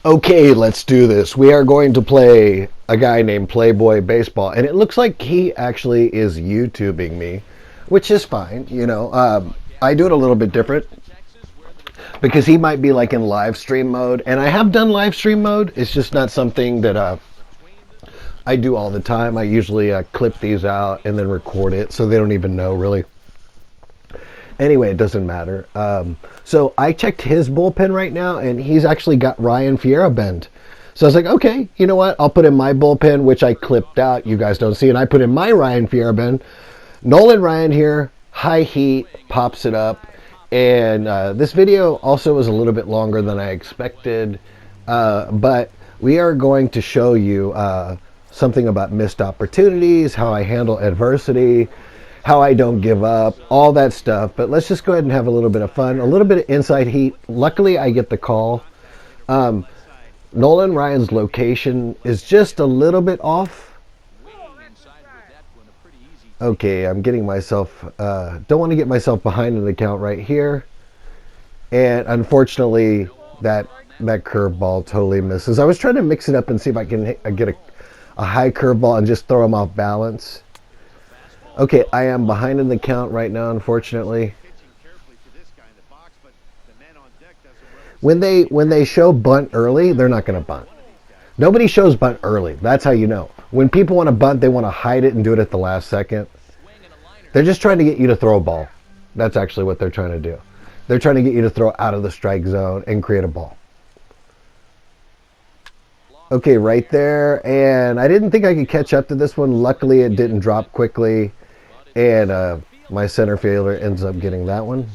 Okay, let's do this. We are going to play a guy named Playboy Baseball, and it looks like he actually is YouTubing me, which is fine. I do it a little bit different because he might be like in live stream mode, and I have done live stream mode. It's just not something that I do all the time. I usually clip these out and then record it, so they don't even know really. Anyway, it doesn't matter. So I checked his bullpen right now, and he's actually got Ryan Fiera bend. So I was like, okay, you know what? I'll put in my bullpen, which I clipped out. You guys don't see, and I put in my Ryan Fiera bend. Nolan Ryan here, high heat, pops it up. And this video also was a little bit longer than I expected, but we are going to show you something about missed opportunities, how I handle adversity, how I don't give up, all that stuff. But let's just go ahead and have a little bit of fun, a little bit of inside heat. Luckily, I get the call. Nolan Ryan's location is just a little bit off. Okay, I'm getting myself, don't want to get myself behind in the count right here. And unfortunately, that curveball totally misses. I was trying to mix it up and see if I can get a high curveball and just throw him off balance. Okay, I am behind in the count right now, unfortunately. When they show bunt early, they're not going to bunt. Nobody shows bunt early. That's how you know. When people want to bunt, they want to hide it and do it at the last second. They're just trying to get you to throw a ball. That's actually what they're trying to do. They're trying to get you to throw out of the strike zone and create a ball. Okay, right there. And I didn't think I could catch up to this one. Luckily, it didn't drop quickly. And my center fielder ends up getting that one.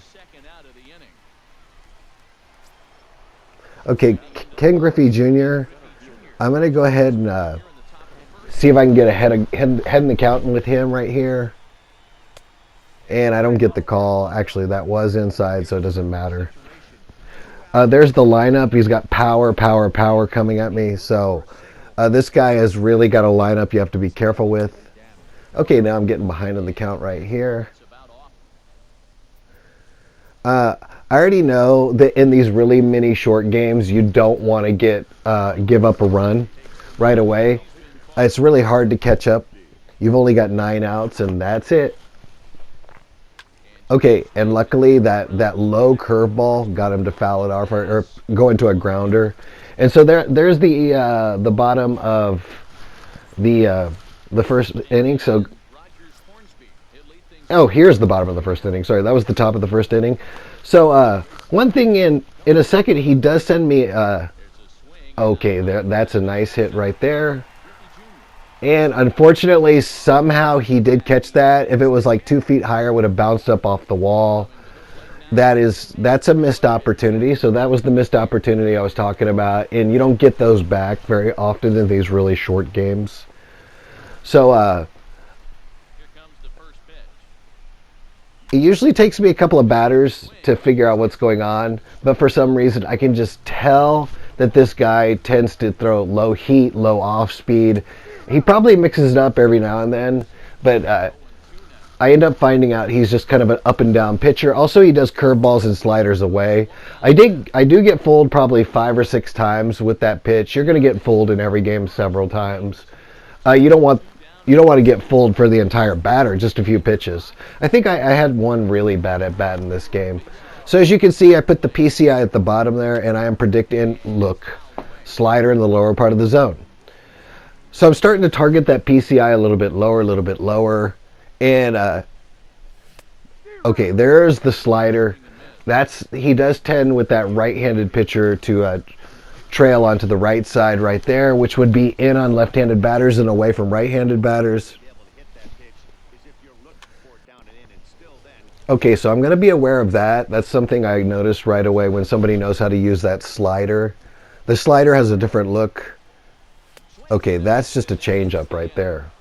Okay, Ken Griffey Jr., I'm going to go ahead and see if I can get ahead in the count with him right here. And I don't get the call. Actually, that was inside, so it doesn't matter. There's the lineup. He's got power coming at me. So this guy has really got a lineup you have to be careful with. Okay, now I'm getting behind in the count right here. I already know that in these really mini short games, you don't want to give up a run right away. It's really hard to catch up. You've only got 9 outs, and that's it. Okay, and luckily that low curveball got him to foul it off or go into a grounder. And so there's the bottom of the first inning. So here's the bottom of the first inning. Sorry, that was the top of the first inning. So one thing in a second, he does send me. Okay, that's a nice hit right there. And unfortunately, somehow he did catch that. If it was like 2 feet higher, it would have bounced up off the wall. That's a missed opportunity. So that was the missed opportunity I was talking about. And you don't get those back very often in these really short games. So it usually takes me a couple of batters to figure out what's going on. But for some reason, I can just tell that this guy tends to throw low heat, low off speed. He probably mixes it up every now and then, but I end up finding out he's just kind of an up and down pitcher. Also, he does curveballs and sliders away. I do get fooled probably 5 or 6 times with that pitch. You're going to get fooled in every game several times. You don't want to get fooled for the entire batter, just a few pitches. I think I had one really bad at bat in this game. So as you can see, I put the PCI at the bottom there, and I am predicting, look, slider in the lower part of the zone. So I'm starting to target that PCI a little bit lower. And, okay, there's the slider. He does tend with that right-handed pitcher to trail onto the right side right there, which would be in on left-handed batters and away from right-handed batters. Okay, so I'm going to be aware of that. That's something I noticed right away when somebody knows how to use that slider. The slider has a different look. Okay, that's just a changeup right there.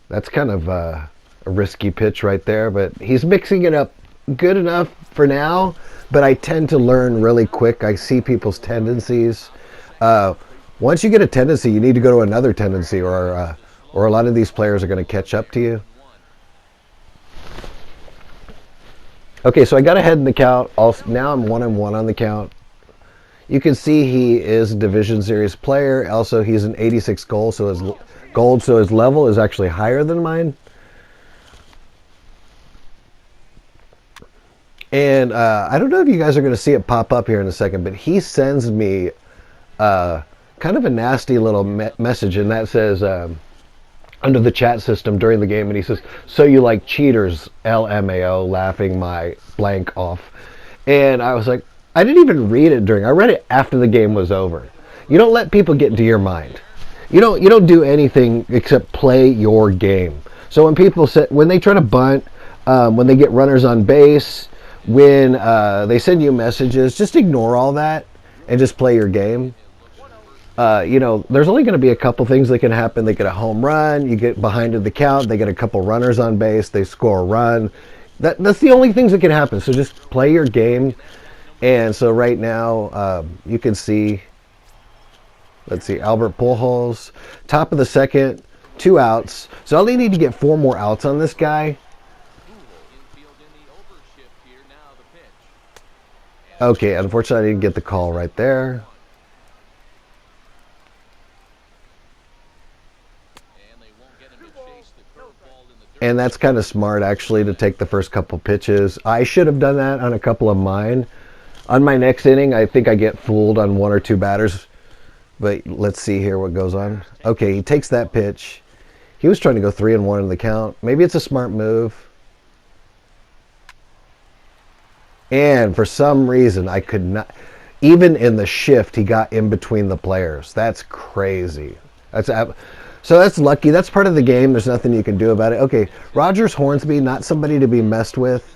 That's kind of a risky pitch right there, but he's mixing it up good enough for now, but I tend to learn really quick. I see people's tendencies. Once you get a tendency, you need to go to another tendency, or a lot of these players are going to catch up to you. Okay, so I got ahead in the count. Now I'm 1-1 on the count. You can see he is a Division Series player. Also, he's an 86 gold, so his level is actually higher than mine. And I don't know if you guys are going to see it pop up here in a second, but he sends me kind of a nasty little message, and that says under the chat system during the game, and he says, "So you like cheaters, LMAO," laughing my blank off. And I was like, I didn't even read it I read it after the game was over. You don't let people get into your mind. You don't do anything except play your game. So when they try to bunt, when they get runners on base, when they send you messages, just ignore all that and just play your game. There's only going to be a couple things that can happen. They get a home run, you get behind in the count, they get a couple runners on base, they score a run. That's the only things that can happen. So just play your game. And so right now, you can see, let's see, Albert Pujols, top of the second, 2 outs. So I only need to get 4 more outs on this guy. Okay, unfortunately I didn't get the call right there. And that's kind of smart, actually, to take the first couple pitches. I should have done that on a couple of mine. On my next inning, I think I get fooled on 1 or 2 batters. But let's see here what goes on. Okay, he takes that pitch. He was trying to go 3-1 in the count. Maybe it's a smart move. And for some reason, I could not... Even in the shift, he got in between the players. That's crazy. So that's lucky. That's part of the game. There's nothing you can do about it. Okay, Rogers Hornsby, not somebody to be messed with.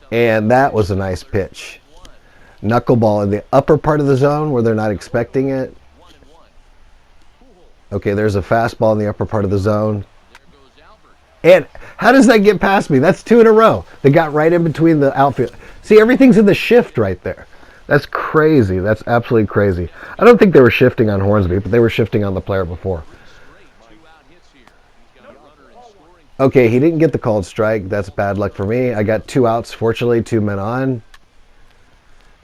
And that was a nice pitch. Knuckleball in the upper part of the zone where they're not expecting it. Okay, there's a fastball in the upper part of the zone. And how does that get past me? That's 2 in a row. They got right in between the outfield. See, everything's in the shift right there. That's crazy. That's absolutely crazy. I don't think they were shifting on Hornsby, but they were shifting on the player before. Okay, he didn't get the called strike. That's bad luck for me. I got 2 outs, fortunately, 2 men on.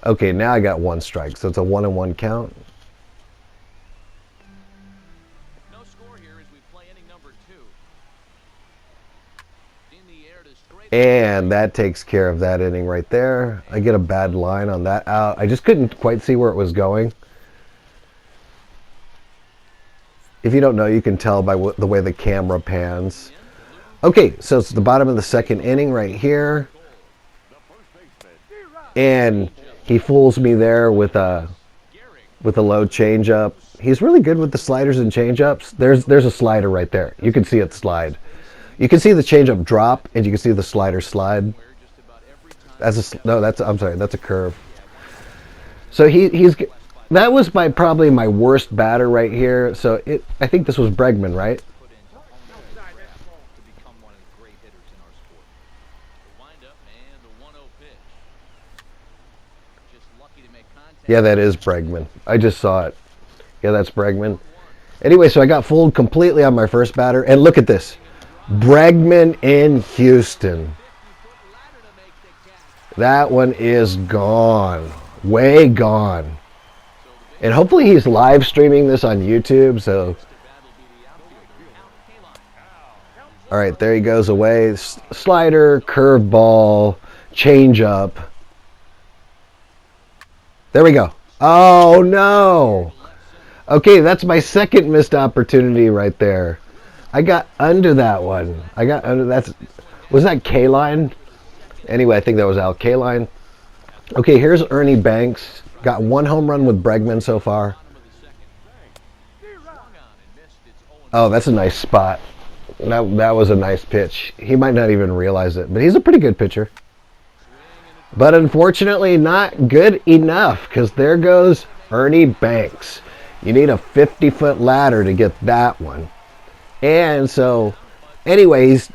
Okay, now I got 1 strike, so it's a 1-1 count. No score here as we play inning number 2. And that takes care of that inning right there. I get a bad line on that out. I just couldn't quite see where it was going. If you don't know, you can tell by the way the camera pans. Okay, so it's the bottom of the second inning right here. And he fools me there with a low changeup. He's really good with the sliders and changeups. There's a slider right there. You can see it slide. You can see the changeup drop, and you can see the slider slide. I'm sorry, that's a curve. So that was probably my worst batter right here. So I think this was Bregman, right? Yeah, that is Bregman. I just saw it. Yeah, that's Bregman. Anyway, so I got fooled completely on my first batter, and look at this. Bregman in Houston. That one is gone. Way gone. And hopefully he's live streaming this on YouTube, so... Alright, there he goes away. Slider, curveball, changeup. There we go. Oh, no. Okay, that's my second missed opportunity right there. I got under that one. Was that K-line? Anyway, I think that was Al K-line. Okay, here's Ernie Banks. Got 1 home run with Bregman so far. Oh, that's a nice spot. That was a nice pitch. He might not even realize it, but he's a pretty good pitcher. But unfortunately, not good enough, because there goes Ernie Banks. You need a 50-foot ladder to get that one. And so, anyways,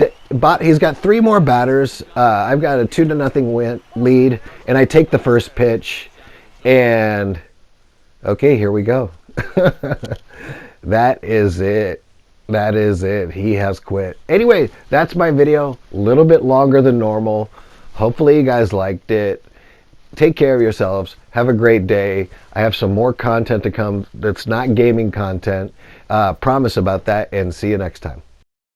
he's got 3 more batters. I've got a 2-0 lead, and I take the first pitch. And, okay, here we go. That is it. That is it. He has quit. Anyway, that's my video. A little bit longer than normal. Hopefully you guys liked it. take care of yourselves. Have a great day. I have some more content to come that's not gaming content. Promise about that, and see you next time.